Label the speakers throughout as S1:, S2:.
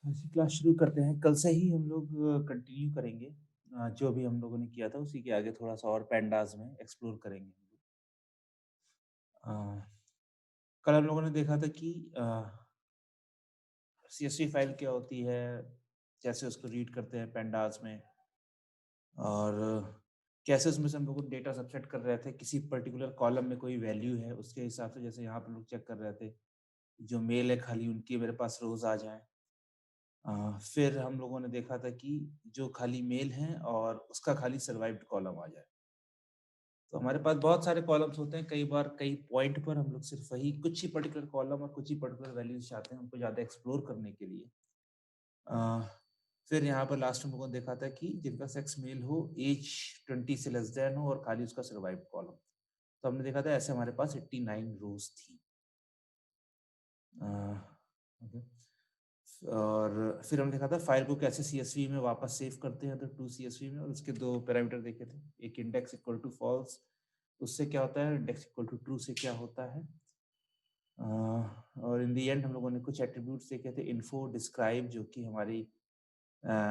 S1: ऐसी क्लास शुरू करते हैं। कल से ही हम लोग कंटिन्यू करेंगे। जो भी हम लोगों ने किया था उसी के आगे थोड़ा-सा और पैंडास में एक्सप्लोर करेंगे हम लोग। अ, कल हम लोगों ने देखा था कि सीएसवी फाइल क्या होती है, कैसे उसको रीड करते हैं पैंडास में और कैसे उसमें से हम लोग डेटा सबसेट कर रहे थे। किसी पर्टिकुलर कॉलम में कोई वैल्यू है, उसके हिसाब से जैसे यहाँ पे लोग चेक कर रहे थे, जो मेल है खाली उनकी मेरे पास रोज़ आ जाएँ। फिर हम लोगों ने देखा था कि जो खाली मेल हैं और उसका खाली सर्वाइव्ड कॉलम आ जाए। तो हमारे पास बहुत सारे कॉलम्स होते हैं, कई बार कई पॉइंट पर हम लोग सिर्फ वही कुछ ही पर्टिकुलर कॉलम और कुछ ही पर्टिकुलर वैल्यूज़ चाहते हैं उनको ज़्यादा एक्सप्लोर करने के लिए। अ, फिर यहाँ पर लास्ट में हम लोगों ने देखा था कि जिनका सेक्स मेल हो, ऐज 20 से लेस दैन हो और खाली उसका सर्वाइव्ड कॉलम। तो हमने देखा था ऐसे हमारे पास 89 रोज़ थी। अ, ओके। और फिर हमने देखा था फाइल को कैसे सीएसवी में वापस सेव करते हैं तो टू सीएसवी में और उसके 2 पैरामीटर देखे थे। एक इंडेक्स इक्वल टू फॉल्स उससे क्या होता है, इंडेक्स इक्वल टू ट्रू से क्या होता है। अ, और इन द एंड हम लोगों ने कुछ एट्रीब्यूट्स देखे थे, इन्फो, डिस्क्राइब जो कि हमारी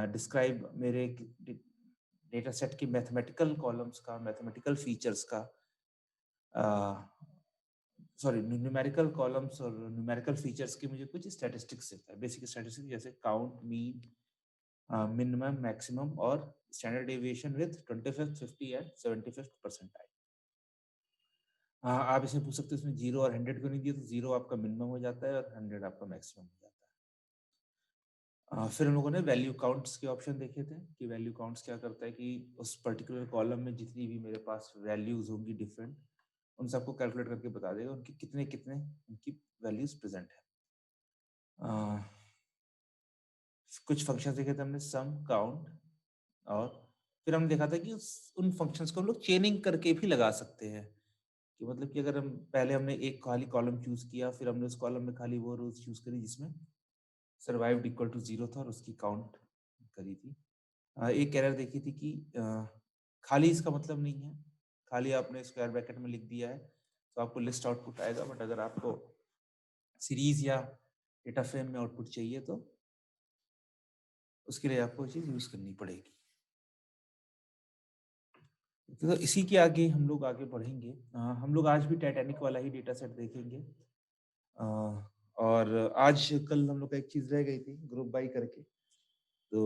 S1: डिस्क्राइब मेरे डेटा सेट की मैथमेटिकल कॉलम्स का, मैथमेटिकल फीचर्स का अ, सॉरी न्यूमेरिकल कॉलम्स और न्यूमेरिकल फीचर्स के मुझे कुछ स्टैटिस्टिक्स देता है, बेसिक स्टैटिस्टिक्स जैसे काउंट, मीन, मिनिमम, मैक्सिमम और standard deviation with 25th, 50 and 75th percentile. हाँ, आप इसे पूछ सकते हो इसमें 0 और 100 क्यों नहीं दिए, तो 0 आपका मिनिमम हो जाता है और 100 आपका मैक्सिमम हो जाता है। फिर हम लोगों ने वैल्यू काउंट्स के ऑप्शन देखे थे कि वैल्यू काउंट्स क्या करता है कि उस पर्टिकुलर कॉलम में जितनी भी मेरे पास वैल्यूज होंगी डिफरेंट, उन सबको कैलकुलेट करके बता देगा उनकी कितने-कितने उनकी वैल्यूज प्रेज़ेंट है। अ, कुछ फंक्शंस देखे थे हमने, सम, काउंट और फिर हमने देखा था कि उस उन फंक्शंस को हम लोग चेनिंग करके भी लगा सकते हैं। कि मतलब कि अगर हम पहले हमने एक खाली कॉलम चूज़ किया, फिर हमने उस कॉलम में खाली वो रोज़ चूज़ करी जिसमें सर्वाइव्ड इक्वल टू 0 था और उसकी काउंट करी थी। एक एरर देखी थी कि खाली इसका मतलब नहीं है, खाली आपने स्क्वायर ब्रैकेट में लिख दिया है, तो आपको लिस्ट आउटपुट आएगा, बट अगर आपको सीरीज़ या डेटा फ्रेम में आउटपुट चाहिए तो उसके लिए आपको ये चीज़ यूज़ करनी पड़ेगी। तो इसी के आगे हम लोग आगे बढ़ेंगे। हम लोग आज भी टाइटैनिक वाला ही डेटा सेट देखेंगे। अ, और आज कल हम लोग का एक चीज़ रह गई थी ग्रुप बाय करके। तो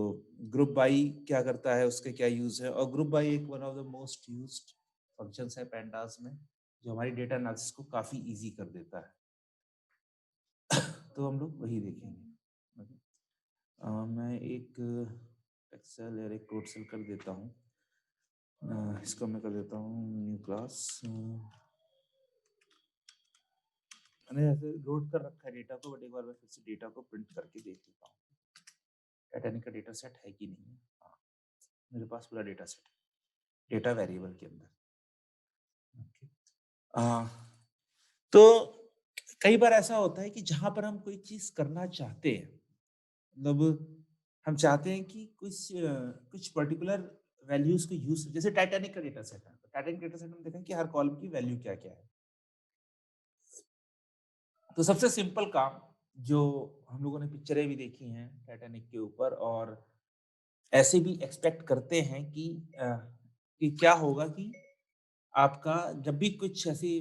S1: ग्रुप बाय क्या करता है, उसके क्या यूज़ है, और ग्रुप बाय एक one of the most used functions है पैंडास में, जो हमारी डेटा एनालिसिस को काफ़ी ईज़ी कर देता है। तो हम लोग वही देखेंगे। ओके। मैं एक एक्सेल या एक कोड सेल कर देता हूँ। इसको मैं कर देता हूँ न्यू क्लास। मैंने ऐसे लोड कर रखा है डेटा को, बट एक बार मैं फिर से डेटा को प्रिंट करके देख लेता हूँ टाइटैनिक का डेटा सेट है कि नहीं है। हाँ, मेरे पास पूरा डेटा सेट है डेटा वेरिएबल के अंदर। ओके। तो कई बार ऐसा होता है कि जहां पर हम कोई चीज करना चाहते हैं, मतलब हम चाहते हैं कि कुछ पर्टिकुलर वैल्यूज को यूज, जैसे टाइटैनिक का डेटा सेट है, तो टाइटैनिक डेटा सेट में देखा कि हर कॉलम की वैल्यू क्या क्या है। तो सबसे सिंपल काम, जो हम लोगों ने पिक्चरें भी देखी हैं टाइटैनिक के ऊपर और ऐसे भी एक्सपेक्ट करते हैं कि क्या होगा कि आपका जब भी कुछ ऐसी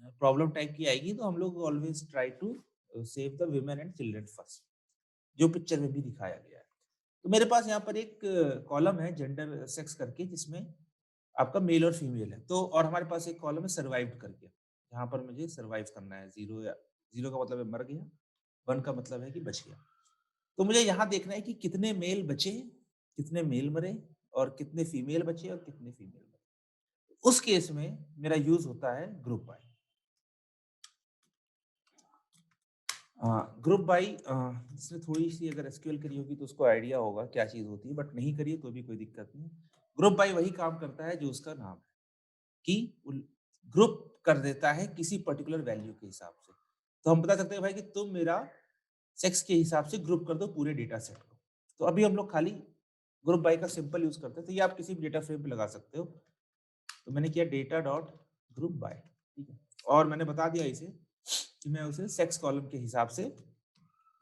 S1: प्रॉब्लम टाइप की आएगी तो हम लोग always try to save the women and children first, जो पिक्चर में भी दिखाया गया है। तो मेरे पास यहाँ पर एक कॉलम है जेंडर सेक्स करके, जिसमें आपका मेल और फीमेल है, तो और हमारे पास एक कॉलम है सर्वाइव्ड करके, यहाँ पर मुझे सर्वाइव करना है। जीरो या जीरो का मतलब है मर गया, वन का मतलब है कि बच गया। तो मुझे यहाँ देखना है कि कितने मेल बचे, कितने मेल मरे और कितने फीमेल बचे और कितने फीमेल मरे। उस केस में मेरा यूज होता है ग्रुप बाय। ग्रुप बाय जिसने थोड़ी-सी अगर एसक्यूएल करी होगी तो उसको आइडिया होगा क्या चीज़ होती है, बट नहीं करी है तो भी कोई दिक्कत नहीं है। ग्रुप बाय वही काम करता है जो उसका नाम है, कि उल ग्रुप कर देता है किसी पर्टिकुलर वैल्यू के हिसाब से। तो हम बता सकते हैं भाई कि तुम मेरा सेक्स के हिसाब से ग्रुप कर दो पूरे डेटा सेट को। तो अभी हम लोग खाली ग्रुप बाय का सिंपल यूज़ करते हैं, तो ये आप किसी भी डेटा फ्रेम पे लगा सकते हो। तो मैंने किया डेटा डॉट ग्रुप बाय, ठीक है? और मैंने बता दिया इसे कि मैं उसे सेक्स कॉलम के हिसाब से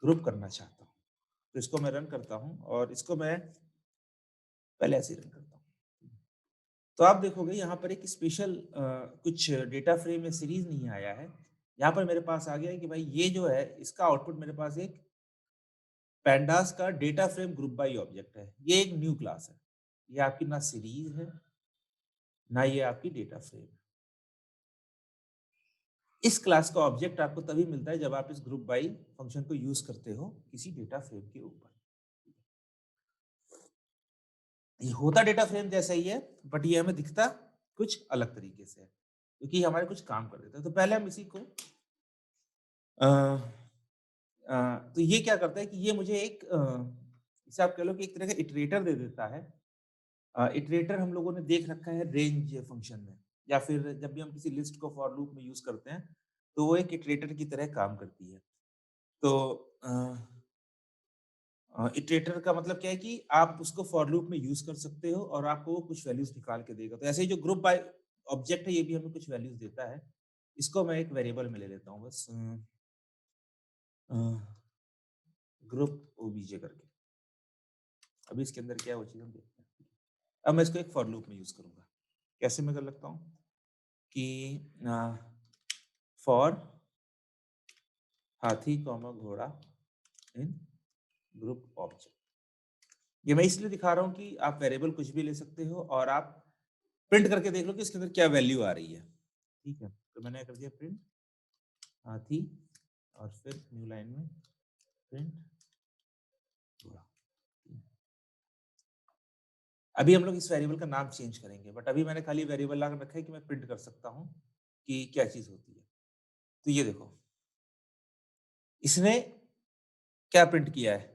S1: ग्रुप करना चाहता हूँ। तो इसको मैं रन करता हूँ और इसको मैं पहले ऐसे ही रन करता हूँ। तो आप देखोगे यहाँ पर एक स्पेशल कुछ डेटा फ्रेम या सीरीज नहीं आया है। यहाँ पर मेरे पास आ गया है कि भाई ये जो है इसका आउटपुट मेरे पास एक पैंडास का data frame group by object है। ये एक न्यू क्लास है। ये आपकी ना सीरीज है, ना ये आपकी डेटा फ्रेम है। इस क्लास का ऑब्जेक्ट आपको तभी मिलता है जब आप इस ग्रुप बाई फंक्शन को यूज करते हो किसी डेटा फ्रेम के ऊपर। ये होता डेटा फ्रेम जैसा ही है, बट ये हमें दिखता कुछ अलग तरीके से है, क्योंकि ये हमारे कुछ काम कर देता है। तो पहले हम इसी को अ, तो ये क्या करता है कि ये मुझे एक इसे आप कह लो कि एक तरह का इटरेटर दे देता है। इटरेटर हम लोगों ने देख रखा है रेंज फंक्शन में, या फिर जब भी हम किसी लिस्ट को फॉर लूप में यूज करते हैं तो वो एक इटरेटर की तरह काम करती है। तो इटरेटर का मतलब क्या है कि आप उसको फॉर लूप में यूज कर सकते हो और आपको वो कुछ वैल्यूज निकाल के देगा। तो ऐसे ही जो ग्रुप बाय ऑब्जेक्ट है ये भी हमें कुछ वैल्यूज देता है। इसको मैं एक वेरिएबल में ले लेता हूँ बस, ग्रुप ओबीजे करके। अभी इसके अंदर क्या है वो चीज हम देखते हैं। अब मैं इसको एक फॉर लूप में यूज करूंगा। कैसे मैं कर लगता हूँ कि फॉर हाथी कॉमा घोड़ा इन ग्रुप ऑब्जेक्ट। ये मैं इसलिए दिखा रहा हूँ कि आप वेरिएबल कुछ भी ले सकते हो और आप प्रिंट करके देख लो कि इसके अंदर क्या वैल्यू आ रही है। ठीक है, तो मैंने कर दिया प्रिंट हाथी और फिर न्यू लाइन में प्रिंट घोड़ा। अभी हम लोग इस वेरिएबल का नाम चेंज करेंगे, बट अभी मैंने खाली वेरिएबल ला रखा है कि मैं प्रिंट कर सकता हूँ कि क्या चीज होती है। तो ये देखो इसने क्या प्रिंट किया है।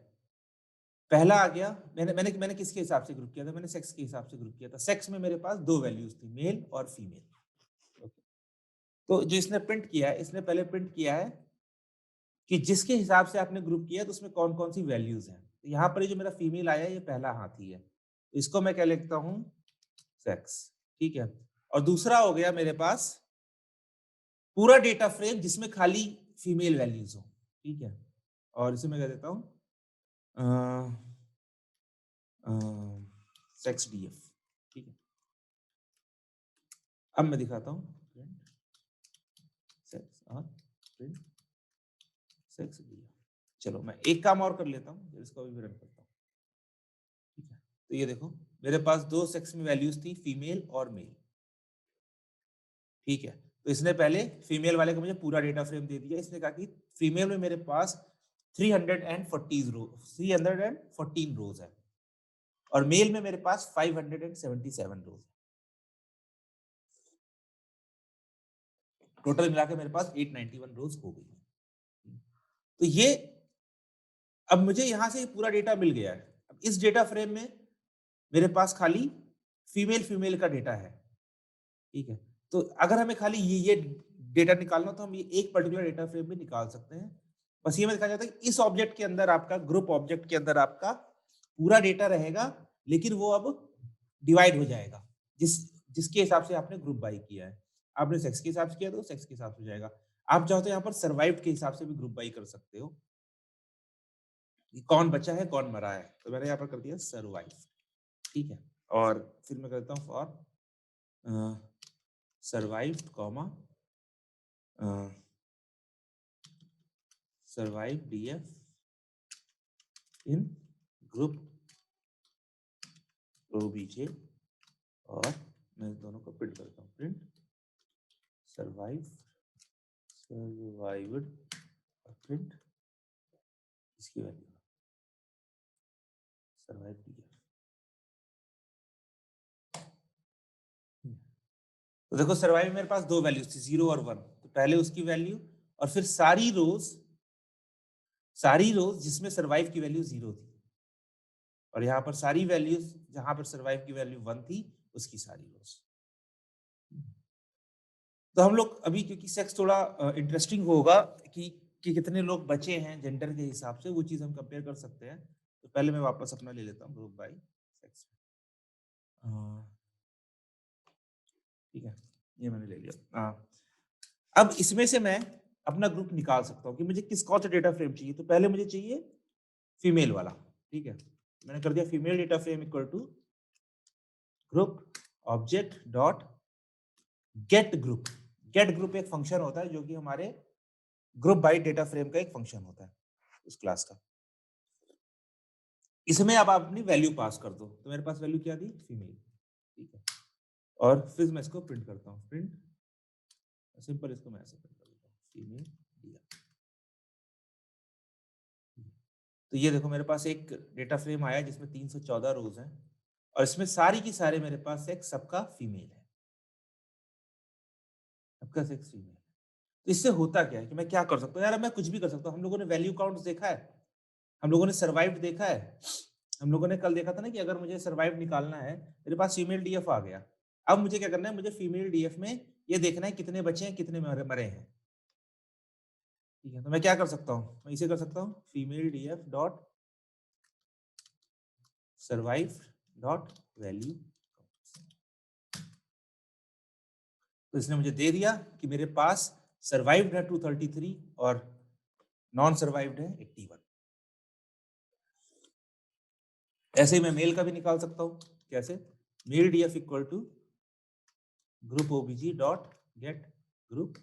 S1: पहला आ गया, मैंने मैंने मैंने किसके हिसाब से ग्रुप किया था, मैंने सेक्स के हिसाब से ग्रुप किया था। सेक्स में मेरे पास दो वैल्यूज थी, मेल और फीमेल। तो जो इसने प्रिंट किया है, इसने पहले प्रिंट किया है कि जिसके हिसाब से आपने ग्रुप किया है तो उसमें कौन कौन सी वैल्यूज हैं। तो यहाँ पर ये जो मेरा फीमेल आया है ये पहला हाथी है, तो इसको मैं क्या लिखता हूँ सेक्स। ठीक है, और दूसरा हो गया मेरे पास पूरा डेटा फ्रेम जिसमें खाली फीमेल वैल्यूज हो। ठीक है, और इसे मैं कह देता हूँ सेक्स डीएफ। ठीक है, अब मैं दिखाता हूँ सेक्स और प्रिंट सेक्स डीएफ। चलो मैं एक काम और कर लेता हूँ, इसको अभी रन करता हूँ। ठीक है, तो ये देखो मेरे पास दो सेक्स में वैल्यूज थी, फीमेल और मेल। ठीक है, तो इसने पहले फीमेल वाले को मुझे पूरा डेटा फ्रेम दे दिया। इसने कहा कि फीमेल में मेरे पास 314 रोज है और मेल में मेरे पास 577 रोज है। टोटल मिला के मेरे पास 891 रोज हो गई है। तो ये अब मुझे यहां से पूरा डेटा मिल गया है। अब इस डेटा फ्रेम में मेरे पास खाली फीमेल फीमेल का डेटा है। ठीक है, तो अगर हमें खाली ये डेटा निकालना तो हम ये एक पर्टिकुलर डेटा फ्रेम में निकाल सकते हैं। बस ये में दिखाया जाता है कि इस ऑब्जेक्ट के अंदर आपका ग्रुप ऑब्जेक्ट के अंदर आपका पूरा डेटा रहेगा, लेकिन वो अब डिवाइड हो जाएगा जिसके हिसाब से आपने ग्रुप बाई किया है। आपने सेक्स के हिसाब से किया तो सेक्स के हिसाब से हो जाएगा। आप चाहो तो यहाँ पर सर्वाइव्ड के हिसाब से भी ग्रुप बाई कर सकते हो कि कौन बचा है कौन मरा है। तो मैंने यहाँ पर कर दिया सर्वाइव। ठीक है, और फिर मैं करता हूँ for survived comma survive df in group obj, और मैं दोनों को प्रिंट करता हूँ प्रिंट survive survived और प्रिंट इसकी वैल्यू survive df। तो देखो सर्वाइव मेरे पास दो वैल्यूज थी 0 और 1, तो पहले उसकी वैल्यू और फिर सारी रोज जिसमें सर्वाइव की वैल्यू 0 थी, और यहाँ पर सारी वैल्यूज जहां पर सर्वाइव की वैल्यू 1 थी उसकी सारी रोज। तो हम लोग अभी क्योंकि सेक्स थोड़ा इंटरेस्टिंग होगा कि कितने लोग बचे हैं जेंडर के हिसाब से, वो चीज हम कंपेयर कर सकते हैं। तो पहले मैं वापस अपना ले लेता हूँ ग्रुप बाय सेक्स। ठीक है, ये मैंने ले लिया। अब इसमें से मैं अपना ग्रुप निकाल सकता हूँ कि मुझे किस कौन सा डेटा फ्रेम चाहिए। तो पहले मुझे चाहिए फीमेल वाला, ठीक है। मैंने कर दिया female data frame equal to group object dot get group. Get group एक फंक्शन होता है जो कि हमारे ग्रुप बाई डेटा फ्रेम का एक फंक्शन होता है उस क्लास का। इसमें अब आप अपनी वैल्यू पास कर दो, तो मेरे पास वैल्यू क्या दी, फीमेल, ठीक है। और फिर मैं इसको प्रिंट करता हूँ, प्रिंट सिंपल, इसको मैं ऐसे प्रिंट कर देता हूँ, फीमेल दिया। तो ये देखो मेरे पास एक डेटा फ्रेम आया जिसमें 314 रोज हैं और इसमें सारी की सारे मेरे पास एक सबका फीमेल है, सबका सेक्स फीमेल। तो इससे होता क्या है कि मैं क्या कर सकता हूँ यार, मैं कुछ भी कर सकता हूँ। हम लोगों ने वैल्यू काउंट्स देखा है, हम लोगों ने सर्वाइव्ड देखा है, हम लोगों ने कल देखा था ना कि अगर मुझे सर्वाइव निकालना है, मेरे पास फीमेल डीएफ आ गया। अब मुझे क्या करना है, मुझे फीमेल डीएफ में ये देखना है कितने बचे हैं, कितने मरे हैं, ठीक है। तो मैं क्या कर सकता हूँ, मैं इसे कर सकता हूँ female DF dot survive dot value. तो इसने मुझे दे दिया कि मेरे पास सर्वाइव्ड है 233 और नॉन सर्वाइव्ड है 81। ऐसे ही मैं मेल का भी निकाल सकता हूँ, कैसे, male DF equal to group OBJ dot get group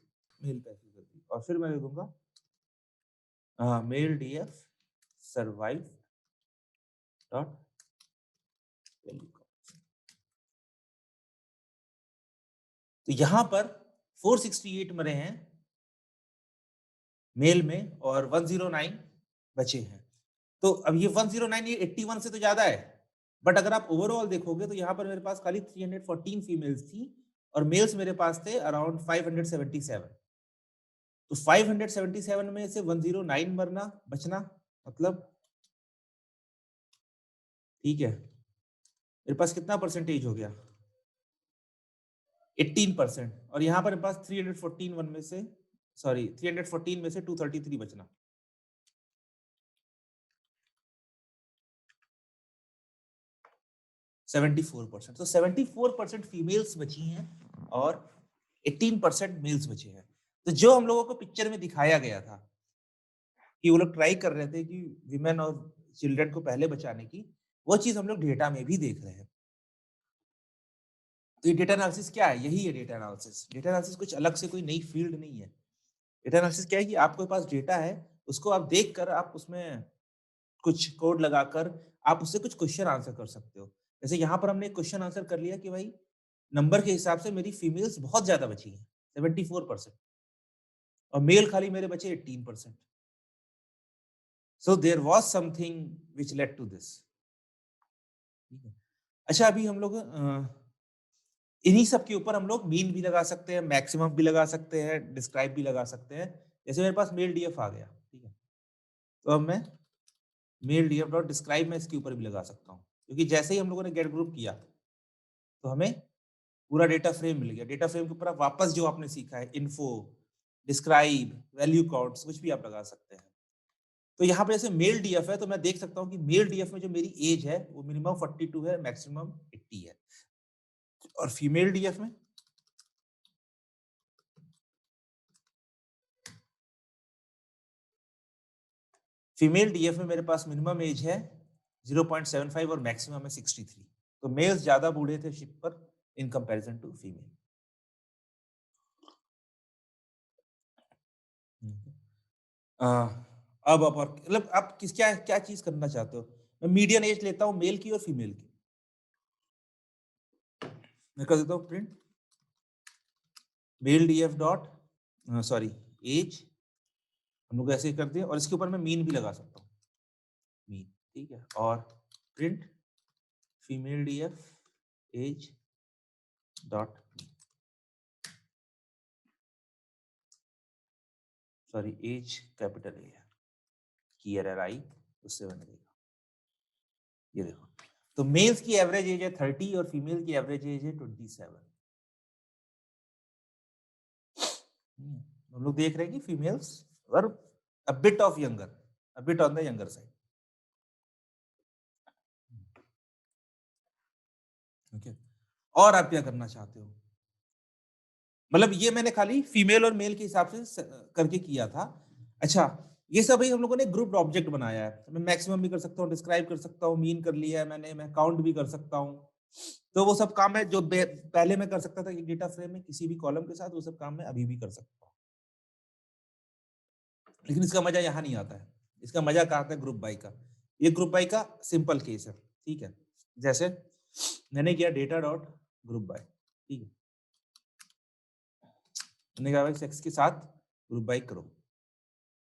S1: male का ऐसे कर दी, और फिर मैं दे दूंगा male DF survive dot value. तो यहां पर 468 मरे हैं मेल में और 109 बचे हैं। तो अब ये 109 ये 81 से तो ज्यादा है, बट अगर आप ओवरऑल देखोगे तो यहाँ पर मेरे पास खाली 314 फीमेल्स थी और मेल्स मेरे पास थे अराउंड 577। तो 577 में से 109 मरना बचना, मतलब ठीक है, मेरे पास कितना परसेंटेज हो गया, 18%। और यहाँ पर मेरे पास 314 वन में से, सॉरी 314 में से 233 बचना, 74%। तो 74% फीमेल्स बची हैं और 18% मेल्स बचे हैं। तो जो हम लोगों को पिक्चर में दिखाया गया था कि वो लोग ट्राई कर रहे थे कि विमेन और चिल्ड्रन को पहले बचाने की, वो चीज हम लोग डेटा में भी देख रहे हैं। तो ये डेटा एनालिसिस क्या है, यही है डेटा एनालिसिस। डेटा एनालिसिस कुछ अलग से कोई नई फील्ड नहीं है। डेटा एनालिसिस क्या है कि आपके पास डेटा है, उसको आप देख कर आप उसमें कुछ कोड लगाकर आप उससे कुछ क्वेश्चन आंसर कर सकते हो। जैसे यहाँ पर हमने एक क्वेश्चन आंसर कर लिया कि भाई नंबर के हिसाब से मेरी फीमेल्स बहुत ज्यादा बची हैं, 74%, और मेल खाली मेरे बचे 18%। So there was something which led to this. अच्छा, अभी हम लोग इन्हीं सब के ऊपर हम लोग मीन भी लगा सकते हैं, मैक्सिमम भी लगा सकते हैं, डिस्क्राइब भी लगा सकते हैं। जैसे मेरे पास मेल डीएफ आ गया, ठीक है, तो अब मैं मेल डीएफ डॉट डिस्क्राइब में इसके ऊपर भी लगा सकता हूँ, क्योंकि जैसे ही हम लोगों ने गेट ग्रुप किया तो हमें पूरा डेटा फ्रेम मिल गया। डेटा फ्रेम के ऊपर आप वापस जो आपने सीखा है, इन्फो, डिस्क्राइब, वैल्यू काउंट्स, कुछ भी आप लगा सकते हैं। तो यहाँ पे जैसे मेल डीएफ है तो मैं देख सकता हूँ कि मेल डीएफ में जो मेरी एज है वो मिनिमम 42 है, मैक्सिमम 80 है। और फीमेल डीएफ में मेरे पास मिनिमम एज है 0.75 और मैक्सिमम है 63। तो मेल्स ज्यादा बूढ़े थे शिप पर इन कंपैरिजन टू फीमेल। अब आप और मतलब आप किस क्या क्या चीज करना चाहते हो, मैं मीडियन एज लेता हूँ मेल की और फीमेल की। मैं कर देता हूँ print male DF dot, sorry, age, हम लोग ऐसे ही कर दिए, और इसके ऊपर मैं मीन भी लगा सकता हूँ, मीन, ठीक है। और print female DF age dot, sorry age capital A है, की एरर आई उससे बनेगा। ये देखो, तो मेल्स की एवरेज एज है 30 और फीमेल की एवरेज एज है 27। हम लोग देख रहे हैं कि females were a bit of younger, a bit on the younger side. Okay, और आप क्या करना चाहते हो, मतलब ये मैंने खाली फीमेल और मेल के हिसाब से करके किया था। अच्छा, ये सब ही हम लोगों ने ग्रुप्ड ऑब्जेक्ट बनाया है। मैं मैक्सिमम भी कर सकता हूँ, डिस्क्राइब कर सकता हूँ, मीन कर लिया है मैंने, मैं काउंट भी कर सकता हूँ। तो वो सब काम है जो पहले मैं कर सकता था एक डेटा फ्रेम में किसी भी कॉलम के साथ, वो सब काम मैं अभी भी कर सकता हूँ। लेकिन इसका मजा यहाँ नहीं आता है। इसका मजा कहाँ आता है? ग्रुप बाय का। ये ग्रुप बाय का सिंपल केस है, ठीक है? जैसे मैंने किया डेटा डॉट ग्रुप बाय, ठीक है? मैंने कहा भाई सेक्स के साथ ग्रुप बाय करो,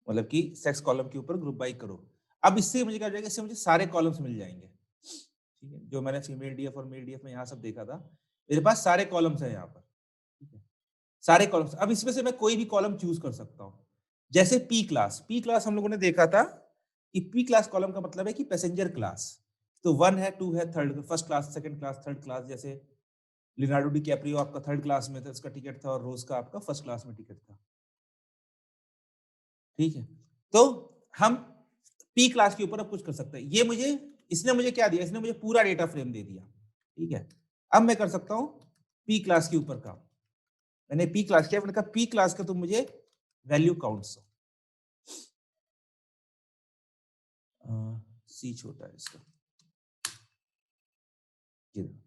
S1: मतलब कि सेक्स कॉलम के ऊपर ग्रुप बाय करो। अब इससे मुझे क्या हो जाएगा? इससे मुझे सारे कॉलम्स मिल जाएंगे, ठीक है? जो मैंने फीमेल डीएफ और मेल डीएफ में यहाँ सब देखा था, मेरे पास सारे कॉलम्स हैं यहाँ पर, ठीक है? सारे कॉलम्स। अब इसमें से मैं कोई भी कॉलम चूज कर सकता हूँ। जैसे पी क्लास हम लोगों ने देखा था कि पी क्लास कॉलम का मतलब है कि पैसेंजर क्लास। तो 1 है, 2 है, third, first class, second class, third class. जैसे लियोनार्डो डिकैप्रियो आपका थर्ड क्लास में था, उसका टिकट था, और रोज का आपका फर्स्ट क्लास में टिकट था, ठीक है? तो हम पी क्लास के ऊपर अब कुछ कर सकते हैं। ये मुझे, इसने मुझे क्या दिया? इसने मुझे पूरा डेटा फ्रेम दे दिया, ठीक है? अब मैं कर सकता हूँ पी क्लास के ऊपर काम। मैंने पी क्लास किया, मैंने कहा पी क्लास का तुम मुझे वैल्यू काउंट्स दो। सी छोटा है इसका। ये देखो।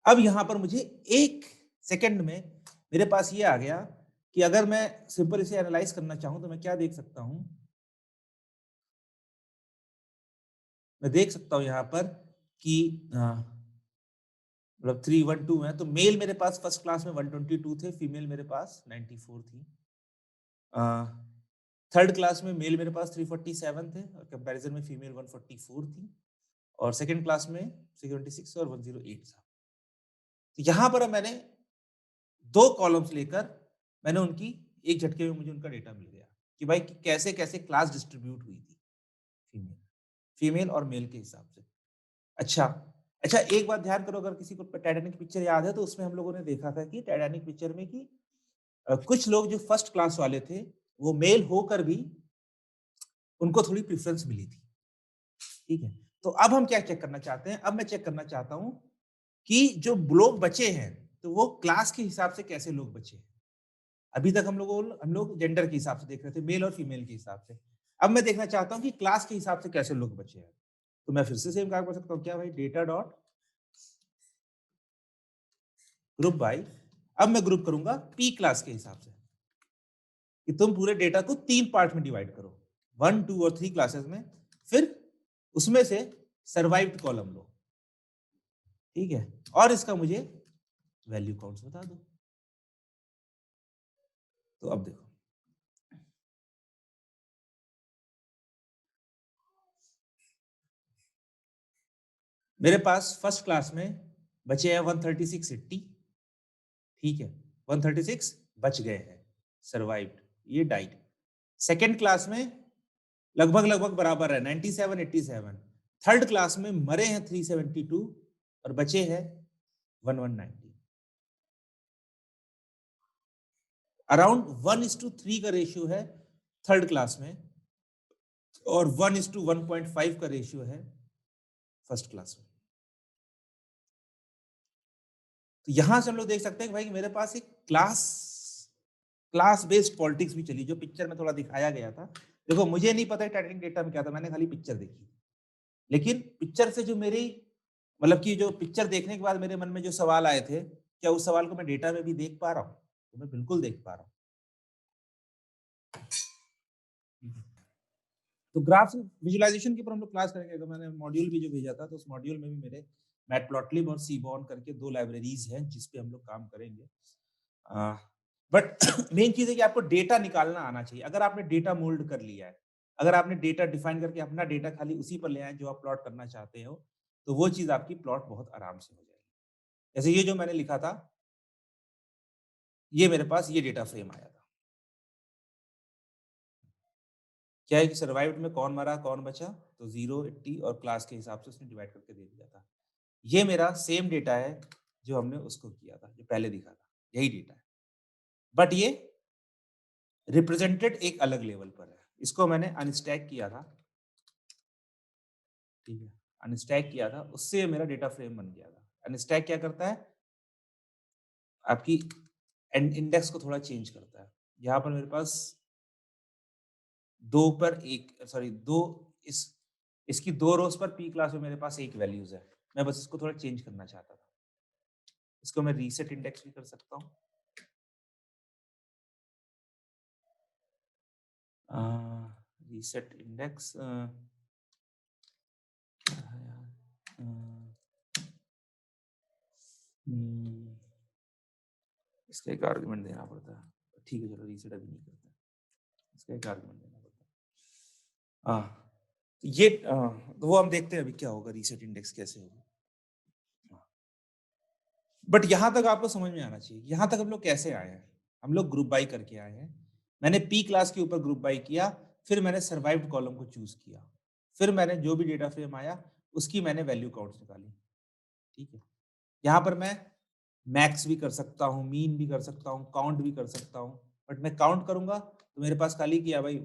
S1: अब यहां पर मुझे एक सेकंड में मेरे पास ये आ गया कि अगर मैं सिंपल इसे एनालाइज करना चाहूं तो मैं क्या देख सकता हूं? मैं देख सकता हूं यहां पर कि मतलब 312 है, तो मेल मेरे पास फर्स्ट क्लास में 122 थे, फीमेल मेरे पास 94 थी। थर्ड क्लास में मेल मेरे पास 347 थे और कंपैरिजन में फीमेल 144 थी, और सेकंड क्लास में 76 और 108 था। तो यहां पर मैंने दो कॉलम्स लेकर मैंने उनकी एक झटके में मुझे उनका डेटा मिल गया कि भाई कैसे कैसे क्लास डिस्ट्रीब्यूट हुई थी फीमेल फीमेल और मेल के हिसाब से। अच्छा, अच्छा, एक बात ध्यान करो, अगर किसी को टाइटैनिक पिक्चर याद है तो उसमें हम लोगों ने देखा था कि टाइटैनिक पिक्चर में कि कुछ लोग जो फर्स्ट क्लास वाले थे वो मेल होकर भी उनको थोड़ी प्रेफरेंस मिली थी, ठीक है? तो अब हम क्या चेक करना चाहते हैं? अब मैं चेक करना चाहता हूं कि जो लोग बचे हैं तो वो क्लास के हिसाब से कैसे लोग बचे हैं। अभी तक हम लोग जेंडर के हिसाब से देख रहे थे, मेल और फीमेल के हिसाब से। अब मैं देखना चाहता हूँ कि क्लास के हिसाब से कैसे लोग बचे हैं। तो मैं फिर से सेम काम कर सकता हूँ, क्या भाई? Data dot group by. अब मैं ग्रुप करूंगा पी क्लास के हिसाब से कि तुम पूरे डेटा को 3 पार्ट में डिवाइड करो, 1, 2 और 3 क्लासेस में। फिर उसमें से सर्वाइव्ड कॉलम लो, ठीक है? और इसका मुझे वैल्यू काउंट्स बता दो। तो अब देखो, मेरे पास फर्स्ट क्लास में बचे हैं 13680, ठीक है? 136 बच गए हैं, सर्वाइव्ड, ये डाइड। सेकेंड क्लास में लगभग लगभग बराबर है, 97 87। थर्ड क्लास में मरे हैं 372 और बचे हैं 1190। अराउंड 1:3 का रेशियो है थर्ड क्लास में, और 1:1.5 का रेशियो है फर्स्ट क्लास में। तो यहां से हम लोग देख सकते हैं कि भाई मेरे पास एक क्लास क्लास बेस्ड पॉलिटिक्स भी चली, जो पिक्चर में थोड़ा दिखाया गया था। देखो, मुझे नहीं पता टाइटैनिक डेटा में क्या था, मैंने खाली पिक्चर देखी। लेकिन पिक्चर से जो मेरी, मतलब कि जो पिक्चर देखने के बाद मेरे मन में जो सवाल आए थे, क्या उस सवाल को मैं डेटा में भी देख पा रहा हूँ? तो मैं बिल्कुल देख पा रहा हूँ। तो ग्राफ विजुअलाइजेशन के ऊपर हम लोग क्लास करेंगे। अगर मैंने मॉड्यूल भी जो भेजा था, तो उस मॉड्यूल में भी मेरे मैटप्लॉटलिब और सीबॉर्न करके 2 लाइब्रेरीज हैं जिस पे हम लोग काम करेंगे। बट मेन चीज है कि आपको डेटा निकालना आना चाहिए। अगर आपने डेटा मोल्ड कर लिया है, अगर आपने डेटा डिफाइन करके अपना डेटा खाली उसी पर ले आए जो आप प्लॉट करना चाहते हो, तो वो चीज आपकी प्लॉट बहुत आराम से हो जाएगी। जैसे ये जो मैंने लिखा था, ये मेरे पास ये डेटा फ्रेम आया था। क्या है कि सर्वाइव्ड में कौन मरा कौन बचा, तो 0, 80 और क्लास के हिसाब से उसने डिवाइड करके दे दिया था। ये मेरा सेम डेटा है जो हमने उसको किया था, जो पहले दिखा था, यही डेटा है। बट ये रिप्रेजेंटेड एक अलग लेवल पर है। इसको मैंने अनस्टैक किया था, ठीक है? अनस्टैक किया था, उससे मेरा डेटा फ्रेम बन गया था। अनस्टैक क्या करता है? आपकी इंडेक्स को थोड़ा चेंज करता है। यहाँ पर मेरे पास दो पर एक सॉरी दो इसकी 2 रोज़ पर पी क्लास में मेरे पास एक वैल्यूज़ है। मैं बस इसको थोड़ा चेंज करना चाहता था। इसको मैं रीसेट इंडेक्स भी कर सकता हूँ। रीसेट इंडेक्स क्या है यार? हुँ, इसका एक आर्गुमेंट देना पड़ता है। ठीक है, चलो रीसेट अभी नहीं करते। इसका एक आर्गुमेंट देना पड़ता है। ये तो वो हम देखते हैं अभी क्या होगा, रीसेट इंडेक्स कैसे होगा। बट यहाँ तक आपको समझ में आना चाहिए, यहाँ तक हम लोग कैसे आए हैं? हम लोग ग्रुप बाय करके आए हैं। मैंने पी क्लास के ऊपर ग्रुप बाय किया, फिर मैंने सर्वाइव्ड कॉलम को चूज़ किया। फिर मैंने जो भी डेटा फ्रेम आया, उसकी मैंने वैल्यू काउंट्स निकाली, ठीक है? यहाँ पर मैं मैक्स भी कर सकता हूँ, मीन भी कर सकता हूँ, काउंट भी कर सकता हूँ। बट मैं काउंट करूँगा, तो मेरे पास खाली क्या भाई,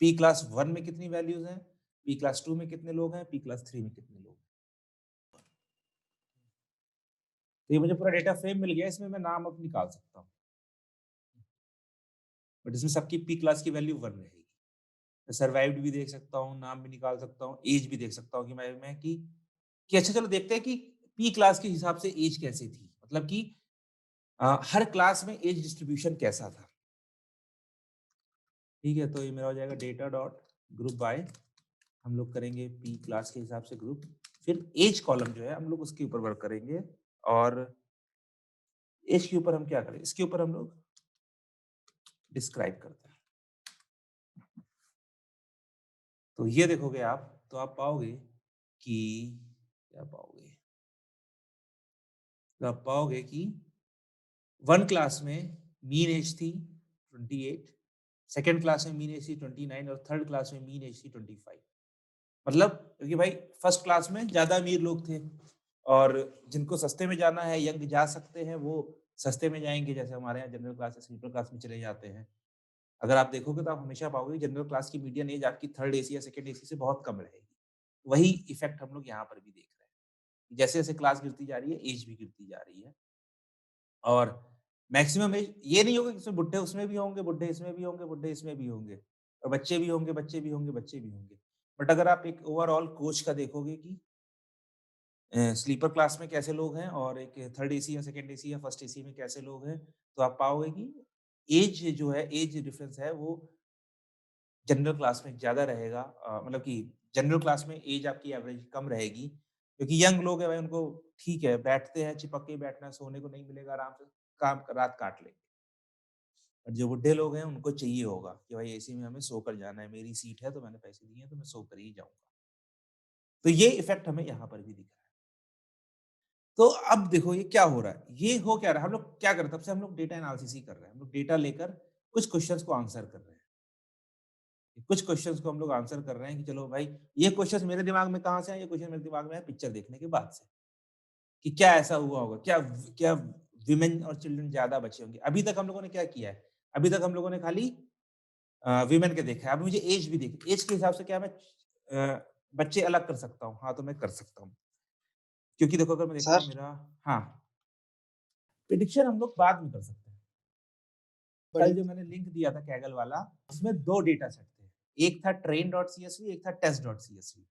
S1: पी क्लास 1 में कितनी वैल्यूज़ हैं, पी क्लास 2 में कितने लोग हैं, पी क्लास 3 में कितने लोग हैं। तो ये मुझे पूरा डेटा फ्रेम मिल गया, इसमें मैं नाम अब निकाल सकता हूँ। बट इसमें सबकी पी क्लास की वैल्यू 1 रहेगी। मैं सर्वाइव्ड भी देख सकता हूँ, नाम भी निकाल सकता हूँ, एज भी देख सकता हूँ कि मैं कि अच्छा चलो देखते हैं कि पी क्लास के हिसाब से एज कैसी थी। मतलब कि हर क्लास में एज डिस्ट्रीब्यूशन कैसा था। ठीक है, तो ये मेरा हो जाएगा डेटा डॉट ग्रुप बाय, हम लोग करेंगे पी क्लास के हिसाब से ग्रुप, फिर एज कॉलम जो है हम लोग उसके ऊपर वर्क करेंगे और एज के ऊपर हम क्या करें, इसके ऊपर हम लोग डिस्क्राइब करते हैं। तो ये देखोगे आप, तो आप पाओगे कि क्या पाओगे, तो आप पाओगे कि 1 क्लास में मीन एज थी 28, सेकंड क्लास में मीन एज थी 29 और थर्ड क्लास में मीन एज थी 25। मतलब क्योंकि भाई फर्स्ट क्लास में ज़्यादा अमीर लोग थे और जिनको सस्ते में जाना है, यंग जा सकते हैं, वो सस्ते में जाएँगे। जैसे हमारे यहाँ जनरल क्लास या स्लीपर क्लास में चले जाते हैं। अगर आप देखोगे तो आप हमेशा पाओगे कि जनरल क्लास की मीडियन एज आपकी थर्ड एसी या सेकंड एसी से बहुत कम रहेगी। वही इफ़ेक्ट हम लोग यहाँ पर भी देख रहे हैं। जैसे-जैसे क्लास गिरती जा रही है, एज भी गिरती जा रही है और मैक्सिमम एज ये नहीं होगा कि इसमें बुड्ढे उसमें भी होंगे, बुड्ढे इसमें भी होंगे, बुड्ढे इसमें भी होंगे और बच्चे भी होंगे, बच्चे भी होंगे, बच्चे भी होंगे। बट अगर आप एक ओवरऑल कोच का देखोगे कि स्लीपर क्लास में कैसे लोग हैं और एक थर्ड एसी या सेकंड एसी या फर्स्ट एसी में कैसे लोग हैं, तो आप पाओगे कि एज जो है, एज डिफरेंस है वो जनरल क्लास में ज़्यादा रहेगा। मतलब कि जनरल क्लास में एज आपकी एवरेज कम रहेगी, क्योंकि यंग लोग हैं भाई उनको ठीक है, बैठते हैं, चिपक के ही बैठना है, सोने को नहीं मिलेगा, आराम से काम रात काट लेंगे। और जो बुड्ढे लोग हैं उनको चाहिए होगा कि भाई एसी में हमें सोकर जाना है, मेरी सीट है तो मैंने पैसे दिए हैं तो मैं सोकर ही जाऊँगा। तो ये इफ़ेक्ट हमें यहाँ पर भी दिख रहा है। तो अब देखो ये क्या हो रहा है? ये हो क्या रहा है? हम लोग क्या कर रहे हैं? तब से हम लोग डेटा एनालिसिस ही कर रहे हैं। हम लोग डेटा लेकर कुछ क्वेश्चन्स को आंसर कर रहे हैं। कुछ क्वेश्चन्स को हम लोग आंसर कर रहे हैं कि चलो भाई ये क्वेश्चन्स मेरे दिमाग में कहाँ से आए? ये क्वेश्चन मेरे दिमाग में आए पिक्चर देखने के बाद से, कि क्या ऐसा हुआ होगा? क्या वुमेन और चिल्ड्रन ज़्यादा बचे होंगे? अभी तक हम लोगों ने क्या किया है? अभी तक हम लोगों ने खाली वुमेन के देखा है। अब मुझे एज भी देखनी, एज के हिसाब से क्या मैं बच्चे अलग कर सकता हूँ? हाँ, तो मैं कर सकता हूँ। क्योंकि देखो अगर मैं देखता
S2: सर
S1: हूँ मेरा हाँ, प्रिडिक्शन हम लोग बाद में कर सकते हैं। कल
S2: बड़ी
S1: जो मैंने लिंक दिया था कैगल वाला, उसमें 2 डेटा सेट थे। एक था train.csv, एक था test.csv।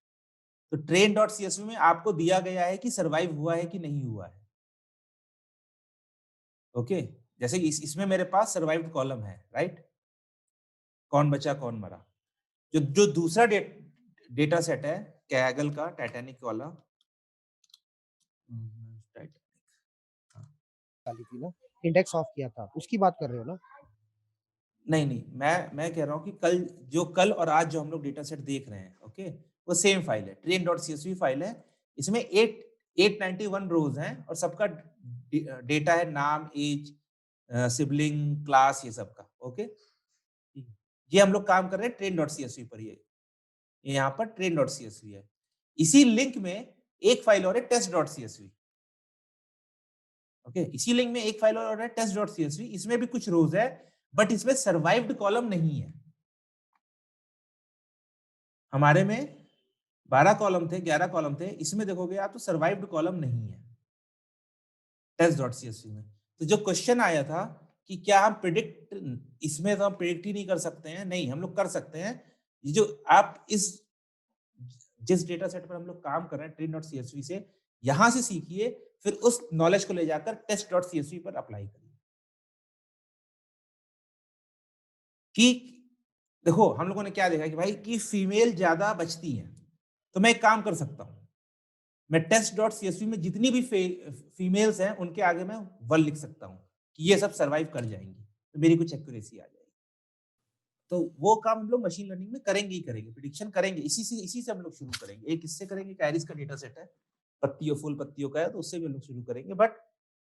S1: तो train.csv में आपको दिया गया है कि सर्वाइव हुआ है कि नहीं हुआ है। ओके? जैसे कि इसमें मेरे पास सर्वाइव्ड कॉलम है, राइट? कौन बचा, कौन मरा। जो जो दूसरा डेटा सेट है कैगल का टाइटैनिक वाला टाइटैनिक हाँ।
S2: डाली थी ना, इंडेक्स ऑफ किया था, उसकी बात कर रहे हो ना?
S1: नहीं, नहीं, मैं कह रहा हूँ कि कल और आज जो हम लोग डेटा सेट देख रहे हैं, ओके? वो सेम फाइल है, train.csv फाइल है। इसमें 891 रोज़ हैं और सबका डेटा है नाम, ऐज, सिबलिंग, क्लास ये सब का, ओके? ठीक है। ये हम लोग काम कर रहे हैं train.csv पर ये यहाँ पर train.csv है। इसी लिंक में एक फाइल और है test.csv, ओके? इसी लिंक में एक फाइल और है test.csv, इसमें भी कुछ रोज़ है, बट इसमें सर्वाइव्ड कॉलम नहीं है। हमारे में 12 कॉलम थे, 11 कॉलम थे, इसमें देखोगे आप तो सर्वाइव्ड कॉलम नहीं है टेस्ट.csv में। तो जो क्वेश्चन आया था कि क्या हम प्रिडिक्ट, इसमें तो हम प्रिडिक्ट ही नहीं कर सकते हैं, नहीं हम लोग कर सकते हैं। ये जो आप इस जिस डेटा सेट पर हम लोग काम कर रहे हैं train.csv से, यहाँ से सीखिए, फिर उस नॉलेज को ले जाकर test.csv पर अप्लाई करिए। कि देखो हम लोगों ने क्या देखा कि भाई कि फीमेल ज़्यादा बचती हैं, तो मैं एक काम कर सकता हूँ, मैं test.csv में जितनी भी फीमेल्स हैं, उनके आगे मैं 1 लिख सकता हूँ, कि ये सब सर्वाइव कर जाएँगी, तो मेरी कुछ एक्यूरेसी आ जाएगी। तो वो काम हम लोग मशीन लर्निंग में करेंगे ही करेंगे, प्रिडिक्शन करेंगे, इसी से हम लोग शुरू करेंगे। एक इससे करेंगे, कैरिज का डेटा सेट है, पत्तियों फूल पत्तियों का है, तो उससे भी हम लोग शुरू करेंगे, बट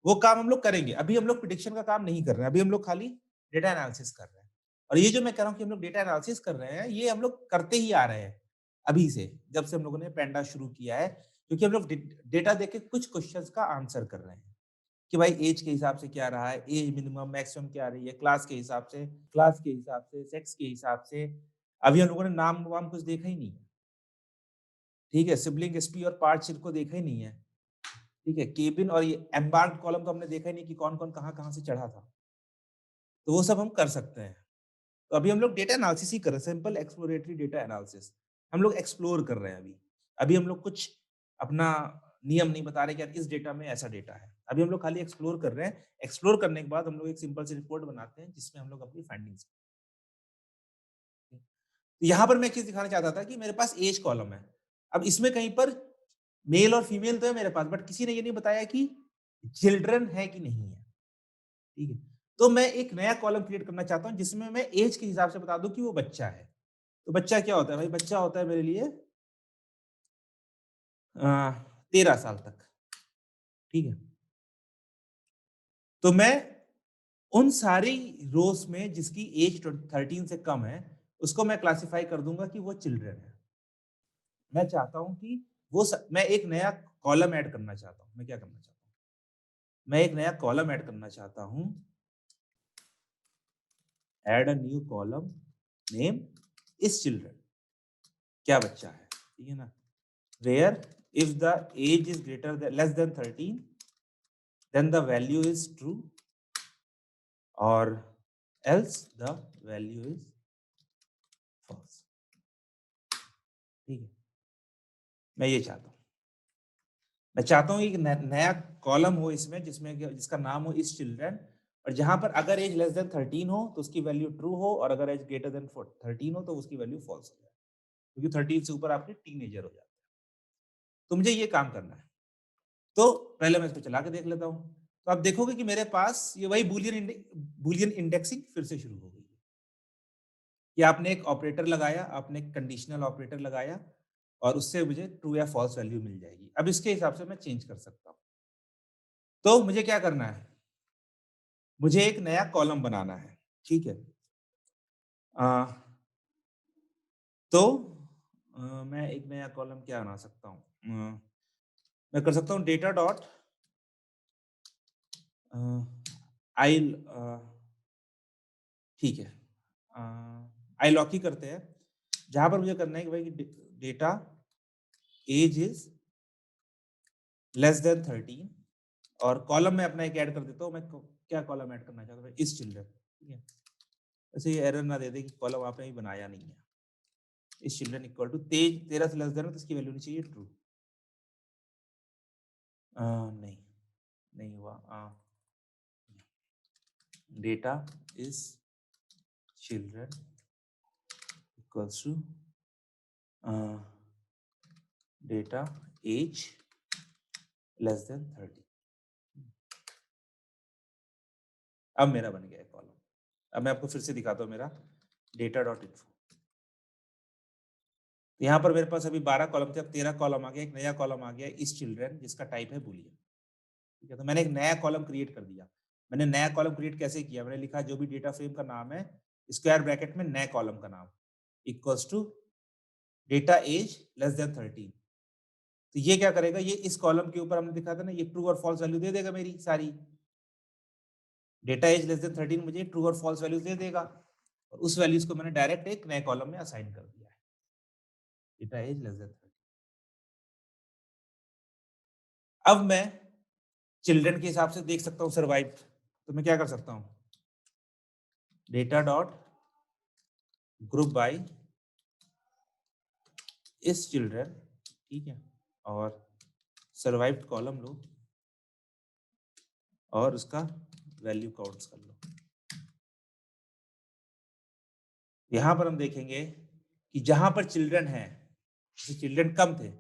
S1: वो काम हम लोग करेंगे। अभी हम लोग प्रिडिक्शन का काम नहीं कर रहे हैं, अभी हम लोग खाली डेटा एनालिसिस कर रहे हैं। और ये जो मैं कह रहा हूँ कि हम लोग डेटा एनालिसिस कर रहे हैं, ये हम लोग करते ही आ रहे हैं, अभी से, जब से हम लोगों ने पेंडा शुरू किया है, क्योंकि हम लोग डेटा देख के कुछ क्वेश्चंस का आंसर कर रहे हैं। कि भाई ऐज के हिसाब से क्या रहा है, ऐज मिनिमम मैक्सिमम क्या रही है, क्लास के हिसाब से, सेक्स के हिसाब से। अभी हम लोगों ने नाम-वाम कुछ देखा ही नहीं है, ठीक है? सिबलिंग, एसपी और पार्टशिप को देखा ही नहीं है, ठीक है? केबिन और ये एम्बार्क्ड कॉलम तो हमने देखा ही नहीं कि कौन-कौन, कहाँ-कहाँ से चढ़ा था। तो वो सब हम कर सकते हैं। तो अभी हम लोग डेटा एनालिसिस ही कर रहे हैं, सिंपल एक्सप्लोरेटरी डेटा एनालिसिस। हम लोग एक्सप्लोर कर रहे हैं अभी। अभी हम लोग कुछ अपना नियम नहीं बता रहे कि यार इस डेटा में ऐसा डेटा है। अभी हम लोग खाली एक्सप्लोर कर रहे हैं। एक्सप्लोर करने के बाद हम लोग एक सिंपल सी रिपोर्ट बनाते हैं जिसमें हम लोग अपनी फाइंडिंग्स। यहाँ पर मैं एक चीज़ दिखाना चाहता था कि मेरे पास एज कॉलम है। अब इसमें कहीं पर मेल और फीमेल तो है मेरे पास, बट किसी ने ये नहीं बताया कि चिल्ड्रन है कि नहीं है। ठीक है? तो मैं एक नया कॉलम क्रिएट करना चाहता हूँ जिसमें मैं एज के हिसाब से बता दूँ कि वो बच्चा है। तो बच्चा क्या होता है भाई? बच्चा होता है मेरे लिए 13 साल तक, ठीक है? तो मैं उन सारी रोज़ में जिसकी एज 13 से कम है, उसको मैं क्लासिफाई कर दूँगा कि वो चिल्ड्रन है। मैं चाहता हूँ कि मैं एक नया कॉलम ऐड करना चाहता हूँ। मैं क्या करना चाहता हूँ? मैं एक नया कॉलम ऐड करना चाहता हूँ, add a new column, name इस चिल्ड्रन, क्या बच्चा है, ठीक है ना? Where if the age is less than 13, then the value is true, or else the value is false. ठीक है? मैं ये चाहता हूँ। मैं चाहता हूँ एक नया कॉलम हो इसमें जिसका नाम हो इस चिल्ड्रन, और जहाँ पर अगर एज लेस देन 13 हो तो उसकी वैल्यू ट्रू हो, और अगर एज ग्रेटर देन 13 हो तो उसकी वैल्यू फॉल्स हो जाए, क्योंकि 13 से ऊपर आपके टीनेजर हो जाते हैं। तो मुझे ये काम करना है। तो पहले मैं इसको चला के देख लेता हूँ। तो आप देखोगे कि मेरे पास ये वही बूलियन इंडेक्सिंग फिर से शुरू हो गई है, कि आपने एक ऑपरेटर लगाया, आपने एक कंडीशनल ऑपरेटर लगाया, और उससे मुझे ट्रू या फॉल्स वैल्यू मिल जाएगी। अब इसके हिसाब से मैं चेंज कर सकता हूँ। तो मुझे क्या करना है? मुझे एक नया कॉलम बनाना है, ठीक है? अ, तो मैं एक नया कॉलम क्या बना सकता हूँ? मैं कर सकता हूँ डेटा डॉट अ, आई ठीक है। आईलॉक ही करते हैं, जहाँ पर मुझे करना है कि भाई data age is less than 13, और कॉलम में अपना एक ऐड कर देता हूँ। मैं क्या कॉलम ऐड करना चाहता हूँ? इस चिल्ड्रन, ठीक है? ऐसे ये एरर ना दे दे कि कॉलम आपने ही बनाया नहीं है। इस चिल्ड्रन इक्वल टू तेज 13 से लेस देन है तो इसकी वैल्यू होनी चाहिए ट्रू। नहीं, नहीं हुआ। Data is children equals to data age less than 30। अब मेरा बन गया है कॉलम। अब मैं आपको फिर से दिखाता हूँ मेरा डेटा डॉट इन्फो। यहाँ पर मेरे पास अभी 12 कॉलम थे, अब 13 कॉलम आ गया, एक नया कॉलम आ गया इस चिल्ड्रन, जिसका टाइप है बूलियन। ठीक है? तो मैंने एक नया कॉलम क्रिएट कर दिया। मैंने नया कॉलम क्रिएट कैसे किया? मैंने लिखा जो भी डेटा फ्रेम का नाम है, स्क्वायर ब्रैकेट में नए कॉलम का नाम, equals to data age less than 13। तो ये क्या करेगा? ये इस कॉलम के ऊपर हमने दिखा था ना, ये ट्रू और फॉल्स वैल्यू दे देगा मेरी सारी। डेटा एज लेस देन 13 मुझे ट्रू और फॉल्स वैल्यूज दे देगा, और उस वैल्यूज को मैंने डायरेक्ट एक नए कॉलम में असाइन कर दिया है, डेटा एज लेस देन 13। अब मैं चिल्ड्रन के हिसाब से देख सकता हूँ सर्वाइव। तो मैं क्या कर सकता हूँ? डेटा डॉट ग्रुप बाय इस चिल्ड्रन, ठीक है, और सर्वाइव्ड कॉलम लो और उसका वैल्यू काउंट्स कर लो। यहां पर हम देखेंगे कि जहां पर चिल्ड्रन है, चिल्ड्रन कम थे,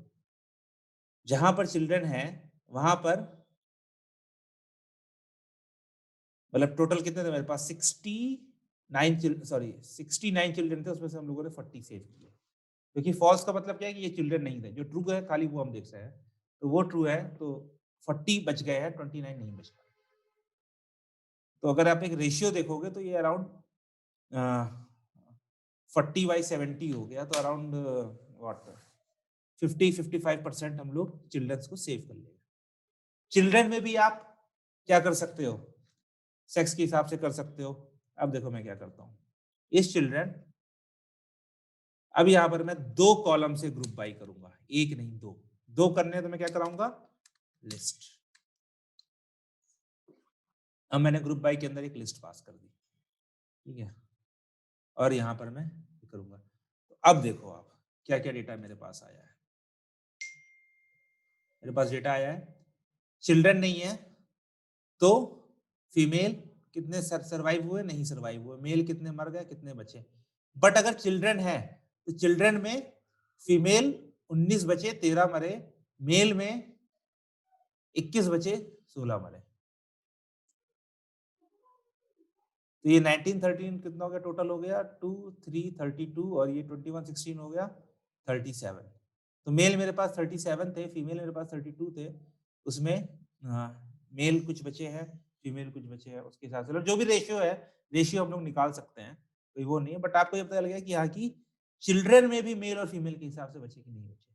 S1: जहां पर चिल्ड्रन है वहां पर मतलब टोटल कितने थे मेरे पास 69 चिल्ड्रन थे, उसमें से हम लोगों ने 40 सेव किए। क्योंकि फॉल्स का मतलब क्या है कि ये चिल्ड्रन नहीं थे, जो ट्रू है खाली वो हम देख रहे हैं, तो वो ट्रू है तो 40 बच गए हैं, 29 नहीं बच पाए। तो अगर आप एक रेशियो देखोगे तो ये अराउंड 40/70 हो गया, तो अराउंड व्हाट 50-55% हम लोग चिल्ड्रंस को सेव कर लेंगे। चिल्ड्रन में भी आप क्या कर सकते हो, सेक्स के हिसाब से कर सकते हो। अब देखो मैं क्या करता हूँ, इस चिल्ड्रन, अब यहाँ पर मैं 2 कॉलम से ग्रुप बाई करूंगा, एक नहीं 2। 2 करने तो मैं क्या कराऊंगा, लिस्ट। अब मैंने ग्रुप बाई के अंदर एक लिस्ट पास कर दी, ठीक है, और यहाँ पर मैं करूंगा। तो अब देखो आप क्या क्या डेटा मेरे पास आया है। मेरे पास डेटा आया है, चिल्ड्रन नहीं है तो फीमेल कितने सरवाइव हुए, नहीं सरवाइव हुए, मेल कितने मर गए, कितने बचे। बट अगर चिल्ड्रन है तो चिल्ड्रन में फीमेल 19 बचे, 13 मरे, मेल में 21 बचे, 16 मरे। तो ये 1913 कितना हो गया, टोटल हो गया 2 3 32 और ये 21 16 हो गया 37। तो मेल मेरे पास 37 थे, फीमेल मेरे पास 32 थे, उसमें मेल कुछ बचे हैं, फीमेल कुछ बचे हैं, उसके हिसाब से जो भी रेशियो है, रेशियो हम लोग निकाल सकते हैं, कोई वो नहीं है। बट आपको ये पता लगा कि यहाँ की चिल्ड्रन में भी मेल और फीमेल के हिसाब से बचे कि नहीं बचे।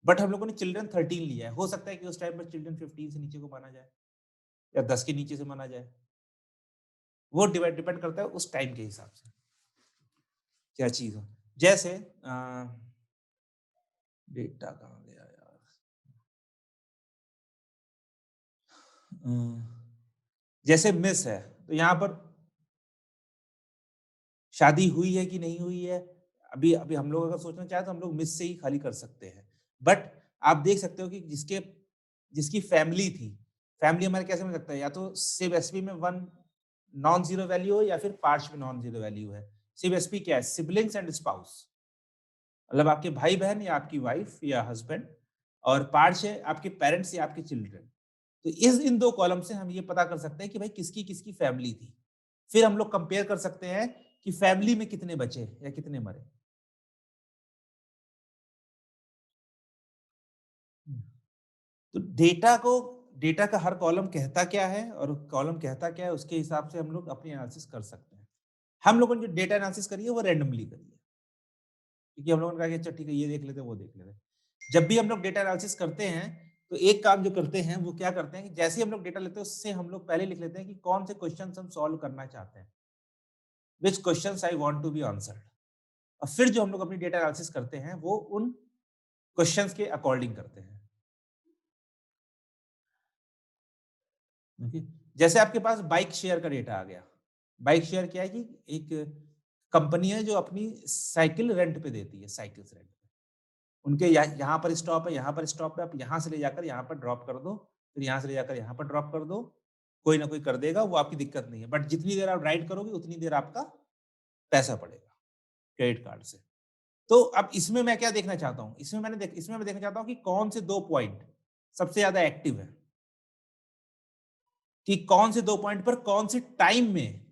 S1: बट हम लोगों ने चिल्ड्रन 13 लिया है, हो सकता है कि उस टाइम पर चिल्ड्रन 15 से नीचे को माना जाए या 10 के नीचे से माना जाए, वो डिपेंड करता है उस टाइम के हिसाब से क्या चीज हो। जैसे डेटा कहाँ गया यार, जैसे मिस है तो यहाँ पर शादी हुई है कि नहीं हुई है, अभी अभी हम लोग अगर सोचना चाहे तो हम लोग मिस से ही खाली कर सकते हैं। बट आप देख सकते हो कि जिसकी फैमिली थी, फैमिली हमारे कैसे मिल सकता है, या तो सिर्फ एसपी में वन नॉन जीरो वैल्यू हो या फिर पार्ट्स में नॉन जीरो वैल्यू है। सिर्फ एसपी क्या है, सिबलिंग्स एंड स्पाउस, मतलब आपके भाई बहन या आपकी वाइफ या हस्बैंड, और पार्ट्स है आपके पेरेंट्स या आपके चिल्ड्रन। तो इस इन 2 कॉलम से हम ये पता कर सकते हैं कि भाई किसकी किसकी फैमिली थी। फिर हम लोग कंपेयर कर सकते हैं कि फैमिली में कितने बचे या कितने मरे। तो डेटा का हर कॉलम कहता क्या है और कॉलम कहता क्या है, उसके हिसाब से हम लोग अपनी एनालिसिस कर सकते हैं। हम लोगों ने जो डेटा एनालिसिस करी है वो रैंडमली करी है, क्योंकि हम लोगों ने कहा कि अच्छा ठीक है ये देख लेते हैं वो देख लेते हैं। जब भी हम लोग डेटा एनालिसिस करते हैं तो एक काम जो करते हैं वो क्या करते हैं कि जैसे ही हम लोग डेटा लेते हैं उससे हम लोग पहले लिख लेते हैं कि कौन से क्वेश्चन हम सॉल्व करना चाहते हैं, which question I want to be answered. और फिर जो हम लोग अपनी डेटा एनालिसिस करते हैं वो उन क्वेश्चंस के अकॉर्डिंग करते हैं। ओके, जैसे आपके पास बाइक शेयर का डेटा आ गया। बाइक शेयर क्या है कि एक कंपनी है जो अपनी साइकिल रेंट पे देती है, साइकिल्स रेंट पे। उनके यहाँ पर स्टॉप है, यहाँ पर स्टॉप है, आप यहाँ से ले जाकर यहाँ पर ड्रॉप कर दो, फिर यहाँ से ले जाकर यहाँ पर ड्रॉप कर दो, कोई ना कोई कर देगा, वो आपकी दिक्कत नहीं है। बट जितनी देर आप राइड करोगे उतनी देर आपका पैसा पड़ेगा क्रेडिट कार्ड से। तो अब इसमें मैं क्या देखना चाहता हूँ, इसमें मैं देखना चाहता हूँ कि कौन से 2 पॉइंट सबसे ज्यादा एक्टिव है, कि कौन से 2 पॉइंट पर कौन से टाइम में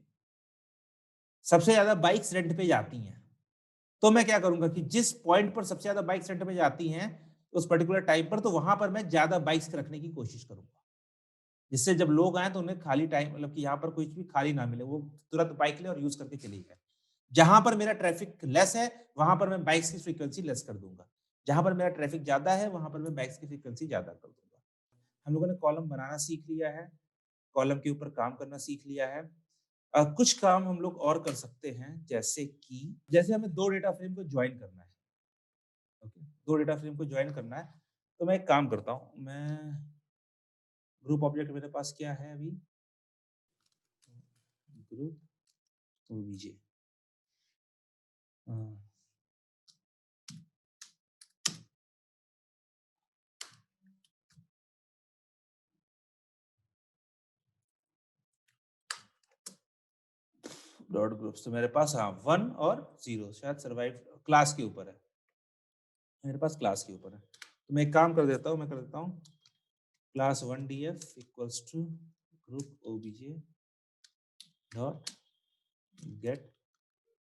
S1: सबसे ज्यादा बाइक्स रेंट पे जाती हैं। तो मैं क्या करूंगा कि जिस पॉइंट पर सबसे ज्यादा बाइक्स रेंट पे जाती हैं उस पर्टिकुलर टाइम पर, तो वहां पर मैं ज्यादा बाइक्स रखने की कोशिश करूंगा, जिससे जब लोग आए तो उन्हें खाली टाइम, मतलब कि यहाँ पर कुछ भी खाली ना मिले, वो तुरंत बाइक ले और यूज करके चले गए। जहां पर मेरा ट्रैफिक लेस है वहां पर मैं बाइक्स की फ्रीक्वेंसी लेस कर दूंगा, जहां पर मेरा ट्रैफिक ज्यादा है वहां पर मैं बाइक्स की फ्रीक्वेंसी ज्यादा कर दूंगा। हम लोगों ने कॉलम बनाना सीख लिया है, कॉलम के ऊपर काम करना सीख लिया है। कुछ काम हम लोग और कर सकते हैं, जैसे कि जैसे हमें 2 डेटा फ्रेम को ज्वाइन करना है। ओके, 2 डेटा फ्रेम को ज्वाइन करना है, तो मैं एक काम करता हूँ, मैं ग्रुप ऑब्जेक्ट मेरे पास क्या है अभी, ग्रुप obj। डॉट ग्रुप्स तो मेरे पास हाँ 1 और 0 शायद सर्वाइव क्लास के ऊपर है, मेरे पास क्लास के ऊपर है। तो मैं एक काम कर देता हूँ, मैं कर देता हूँ class 1 df equals to group obj dot get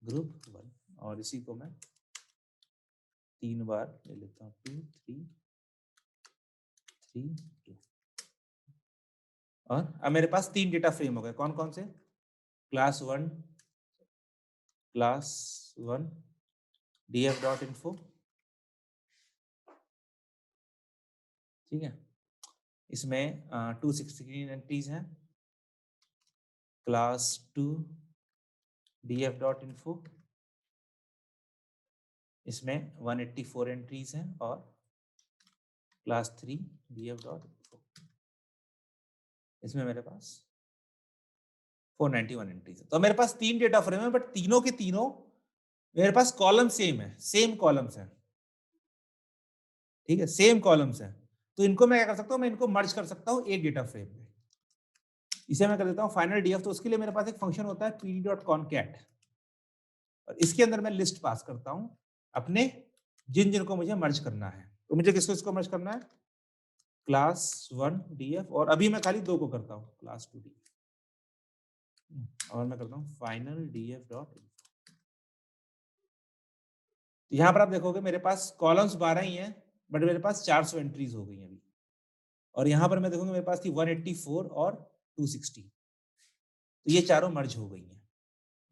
S1: group 1 और इसी को मैं 3 बार ले लेता हूँ 2 3 3 2 और अब मेरे पास 3 डेटा फ्रेम हो गए, कौन कौन से? क्लास 1 df डॉट इन्फो, ठीक है, इसमें 216 एंट्रीज हैं। क्लास 2 df डॉट इन्फो, इसमें 184 एंट्रीज हैं और क्लास 3 df डॉट इन्फो, इसमें मेरे पास 491 एंट्रीज है। तो मेरे पास 3 डेटा फ्रेम है, बट तीनों के तीनों मेरे पास कॉलम सेम है, सेम कॉलम्स हैं, ठीक है, सेम कॉलम्स हैं। तो इनको मैं क्या कर सकता हूँ, मैं इनको मर्ज कर सकता हूँ एक डेटा फ्रेम में। इसे मैं कर देता हूँ फाइनल डीएफ। तो उसके लिए मेरे पास एक फंक्शन होता है pd.concat और इसके अंदर मैं लिस्ट पास करता हूँ अपने जिन जिनको मुझे मर्ज करना है। तो मुझे किसको इसको मर्ज करना है? क्लास 1 df और अभी मैं खाली 2 को करता हूँ क्लास 2 df और मैं करता हूँ फाइनल df डॉट। यहाँ पर आप देखोगे मेरे पास कॉलम्स 12 ही हैं, बट मेरे पास 400 एंट्रीज हो गई हैं अभी। और यहाँ पर मैं देखूंगा मेरे पास थी 184 और 260, तो ये चारों मर्ज हो गई हैं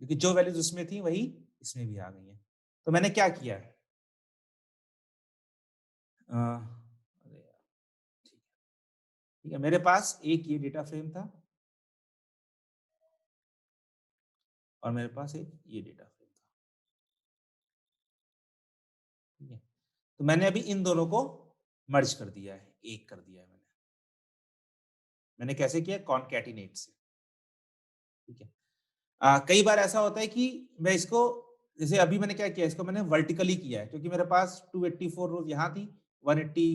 S1: क्योंकि जो वैल्यूज उसमें थी वही इसमें भी आ गई हैं। तो मैंने क्या किया है, अरे यार, ठीक है, मेरे पास एक ये डेटा फ्रेम था और मेरे पास एक ये डेटा फ्रेम था, ठीक है। तो मैंने अभी इन दोनों को मर्ज कर दिया है, एक कर दिया है मैंने। मैंने कैसे किया? कॉनकैटिनेट से, ठीक है। कई बार ऐसा होता है कि मैं इसको, जैसे अभी मैंने क्या किया, इसको मैंने वर्टिकली किया है क्योंकि मेरे पास 284 रोज यहाँ थी, 180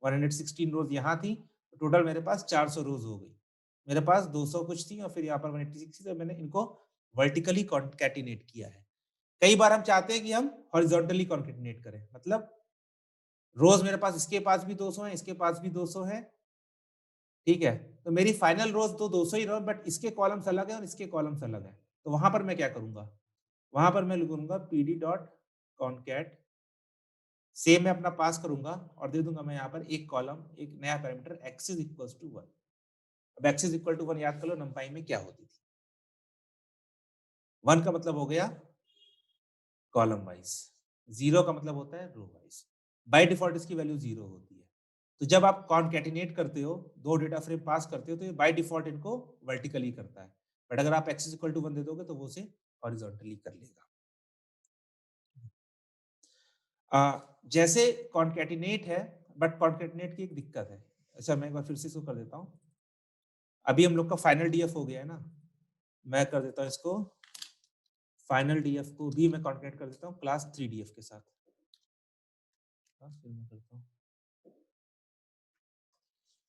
S1: 116 रोज यहाँ थी, तो टोटल मेरे पास 400 रोज हो गई। मेरे पास 200 कुछ थी और फिर यहाँ पर 186 थी, तो मैंने इनको वर्टिकली कॉन्कैटिनेट किया है। कई बार हम चाहते हैं कि हम हॉरिजॉन्टली कॉन्कैटिनेट करें, मतलब रोज मेरे पास इसके पास भी 200 है, इसके पास भी 200 है, ठीक है। तो मेरी फाइनल रोज तो 200 ही रहो, बट इसके कॉलम्स अलग है और इसके कॉलम्स अलग है। तो वहां पर मैं क्या करूंगा, वहां पर मैं लिखूंगा pd डॉट कॉन्कैट, सेम मैं अपना पास करूंगा और दे दूंगा मैं यहाँ पर एक कॉलम, एक नया parameter x is equal to 1। अब x इज इक्वल टू 1 याद कर लो नंपाई में क्या होती थी, 1 का मतलब हो गया कॉलम वाइज, 0 का मतलब होता है रो वाइज। बाय डिफॉल्ट इसकी वैल्यू 0 होती है। तो जब आप कॉन्कैटिनेट करते हो, दो डेटा फ्रेम पास करते हो, तो ये बाय डिफॉल्ट इनको वर्टिकली करता है, बट अगर आप x इज इक्वल टू 1 दे दोगे तो वो उसे हॉरिजॉन्टली कर लेगा। जैसे कॉन्कैटिनेट है, बट कॉन्कैटिनेट की एक दिक्कत है। अच्छा, मैं एक बार फिर से इसको कर देता हूँ। अभी हम लोग का फाइनल डीएफ हो गया है ना, मैं कर देता हूँ इसको फाइनल डीएफ को भी मैं कॉन्कैटिनेट कर देता हूँ क्लास 3 डीएफ के साथ। फिर मैं करता हूँ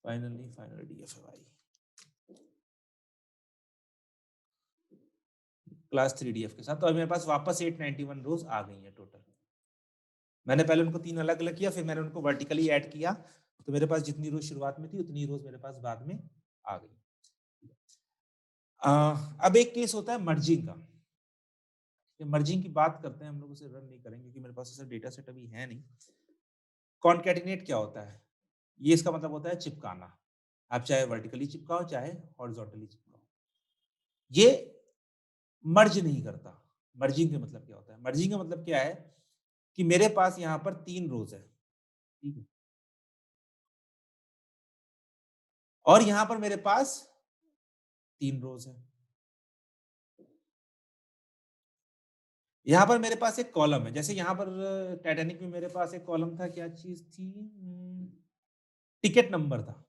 S1: फाइनल डीएफ है भाई, क्लास 3 डीएफ के साथ। तो अभी मेरे पास वापस 891 रोज आ गई हैं टोटल। मैंने पहले उनको 3 अलग अलग किया, फिर मैंने उनको वर्टिकली ऐड किया, तो मेरे पास जितनी रोज शुरुआत में थी उतनी रोज मेरे पास बाद में आ गई। अब एक केस होता है मर्जिंग का। मर्जिंग की बात करते हैं, हम लोग उसे रन नहीं करेंगे क्योंकि मेरे पास ऐसा डेटा सेट अभी है नहीं। कॉन्कैटिनेट क्या होता है? ये इसका मतलब होता है चिपकाना। आप चाहे वर्टिकली चिपकाओ चाहे हॉरिजॉन्टली चिपकाओ, ये मर्ज नहीं करता। मर्जिंग का मतलब क्या होता है? मर्जिंग का मतलब क्या है कि मेरे पास यहाँ पर 3 रोज है, ठीक है, और यहाँ पर मेरे पास 3 रोज है। यहाँ पर मेरे पास एक कॉलम है, जैसे यहाँ पर टाइटैनिक में मेरे पास एक कॉलम था, क्या चीज थी, टिकट नंबर था,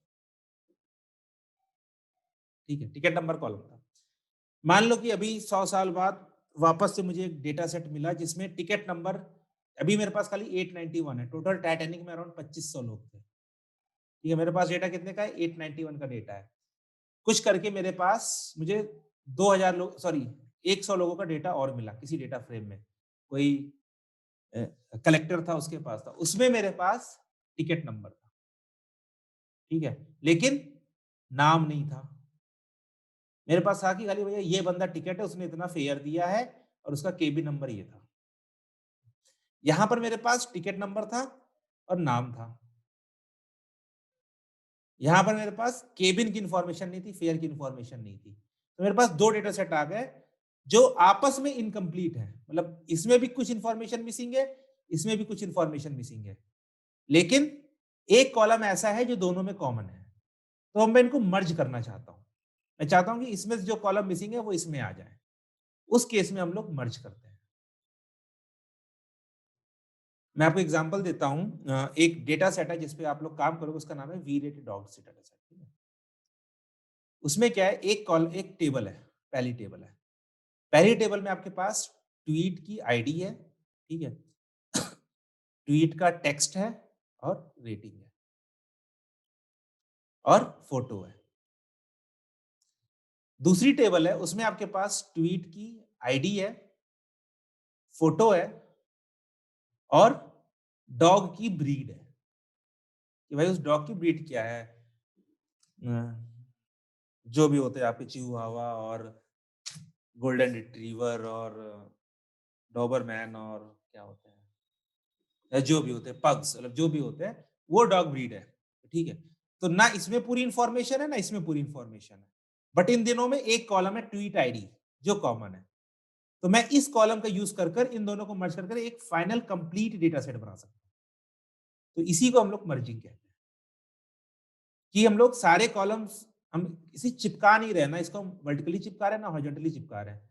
S1: ठीक है, टिकट नंबर कॉलम था। मान लो कि अभी 100 साल बाद वापस से मुझे एक डेटा सेट मिला जिसमें टिकट नंबर अभी मेरे पास खाली 891 है। टोटल टाइटैनिक में अराउंड 2500 लोग थे। ठीक है, मेरे पास डेटा कितने का है? 891 का डेटा है। कुछ करके मेरे पास मुझे 2000 लोग सॉरी 100 लोगों का डेटा और मिला किसी डेटा फ्रेम में। कोई अ, कलेक्टर था उसके पास था। उसमें मेरे पास टिकट नंबर था। ठीक है? लेकिन नाम नहीं था। मेरे पास था कि खाली भैया ये बंदा टिकट है, उसने इतना फेयर दिया है और उसका केबिन नंबर ये था। यहाँ पर मेरे पास टिकट नंबर था और नाम था। यहाँ पर मेरे पास केबिन की इन्फॉर्मेशन नहीं थी, फेयर की इन्फॉर्मेशन नहीं थी। तो मेरे पास 2 डेटा सेट आ गए, जो आपस में इनकम्प्लीट हैं। मतलब इसमें भी कुछ इन्फॉर्मेशन मिसिंग है, इसमें भी कुछ इन्फॉर्मेशन मिसिंग है। लेकिन एक कॉलम ऐसा है जो दोनों में कॉमन है। तो मैं इनको मर्ज करना चाहता हूँ। मैं चाहता हूँ कि इसमें से जो कॉलम मिसिंग है वो इसमें आ जाए। उस केस में हम लोग मर्ज करते हैं। मैं आपको एग्जांपल देता हूँ एक डेटा सेट है जिस पे आप लोग काम करोगे उसका नाम है वी रेट डॉग से डेटा सेट, ठीक है? उसमें क्या है एक टेबल है, पहली टेबल है। पहली टेबल में आपके पास ट्वीट की आईडी है, ठीक है? ट्वीट का टेक्स्ट है और रेटिंग है और फोटो है। दूसरी टेबल है उसमें आपके पास ट्वीट की आईडी है, फोटो है और डॉग की ब्रीड है कि भाई उस डॉग की ब्रीड क्या है। अ, जो भी होते हैं आपके चिहुआवा और गोल्डन रिट्रीवर और डोबरमैन और क्या होते हैं जो भी होते हैं पग्स मतलब जो भी होते हैं वो डॉग ब्रीड है, ठीक है? तो ना इसमें पूरी इंफॉर्मेशन है ना इसमें पूरी इंफॉर्मेशन है। बट इन दिनों में एक कॉलम है ट्वीट आईडी जो कॉमन है। तो मैं इस कॉलम का यूज कर इन दोनों को मर्ज कर एक फाइनल कंप्लीट डेटा सेट बना सकता हूँ। तो इसी को हम लोग मर्जिंग कहते हैं कि हम लोग सारे कॉलम्स हम इसे चिपका नहीं रहे ना इसको हम वर्टिकली चिपका रहे हैं ना हॉरिजॉन्टली चिपका रहे हैं।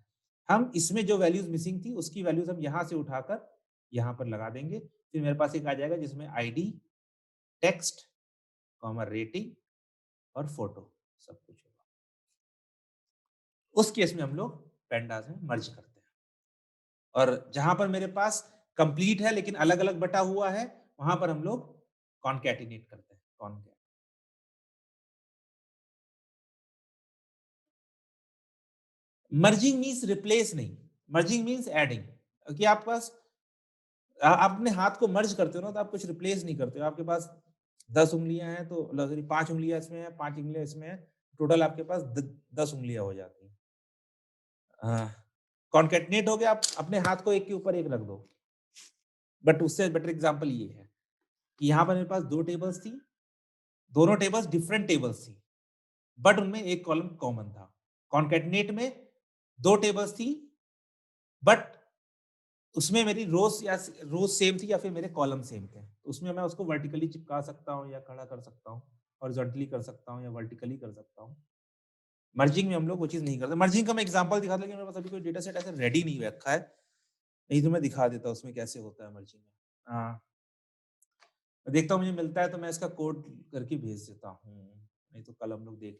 S1: हम इसमें जो वैल्यूज मिसिंग थी उसकी वैल्यूज हम यहाँ से उठाकर यहाँ पर लगा देंगे। फिर मेरे पास एक आ जाएगा जिसमें आईडी, टेक्स्ट, कॉमा रेटिंग और फोटो सब कुछ होगा। उस केस में हम लोग पेंडास में मर्ज करते हैं और जहां पर मेरे पास कंप्लीट है लेकिन अलग-अलग बटा हुआ है, वहां पर हम लोग कॉनकैटिनेट करते हैं। कॉनकैट मर्जिंग मीन्स रिप्लेस नहीं, मर्जिंग मीन्स एडिंग कि आपके पास आप अपने हाथ को मर्ज करते हो ना तो आप कुछ रिप्लेस नहीं करते हो। आपके पास 10 उँगलियां हैं तो सॉरी 5 उँगलियां इसमें है, 5 उँगलियां इसमें है, टोटल आपके पास 10 उँगलियां हो जाती हैं। कॉन्कैटिनेट हो गया आप अपने हाथ को एक के ऊपर एक रख दो। बट उससे बेटर एग्जांपल ये है कि यहाँ पर मेरे पास 2 टेबल्स थी, दोनों टेबल्स डिफरेंट टेबल्स थी, बट उनमें एक कॉलम कॉमन था। कॉन्कैटिनेट में 2 टेबल्स थी, बट उसमें मेरी रोज सेम थी या फिर मेरे कॉलम सेम थे। तो उसमें मैं उसको वर्टिकली चिपका सकता हूँ या खड़ा कर सकता हूँ, हॉरिजॉन्टली कर सकता हूँ या वर्टिकली कर सकता हूँ। मर्जिंग में हम लोग वो चीज़ नहीं करते। मर्जिंग का मैं एग्जांपल दिखाता लेकिन मेरे पास अभी कोई डेटा सेट ऐसा रेडी नहीं रखा है। नहीं तो मैं दिखा देता उसमें कैसे होता है मर्जिंग में। हाँ, मैं देखता हूँ मुझे मिलता है तो मैं इसका कोड करके भेज देता हूँ। नहीं तो कल हम लोग देख लेंगे।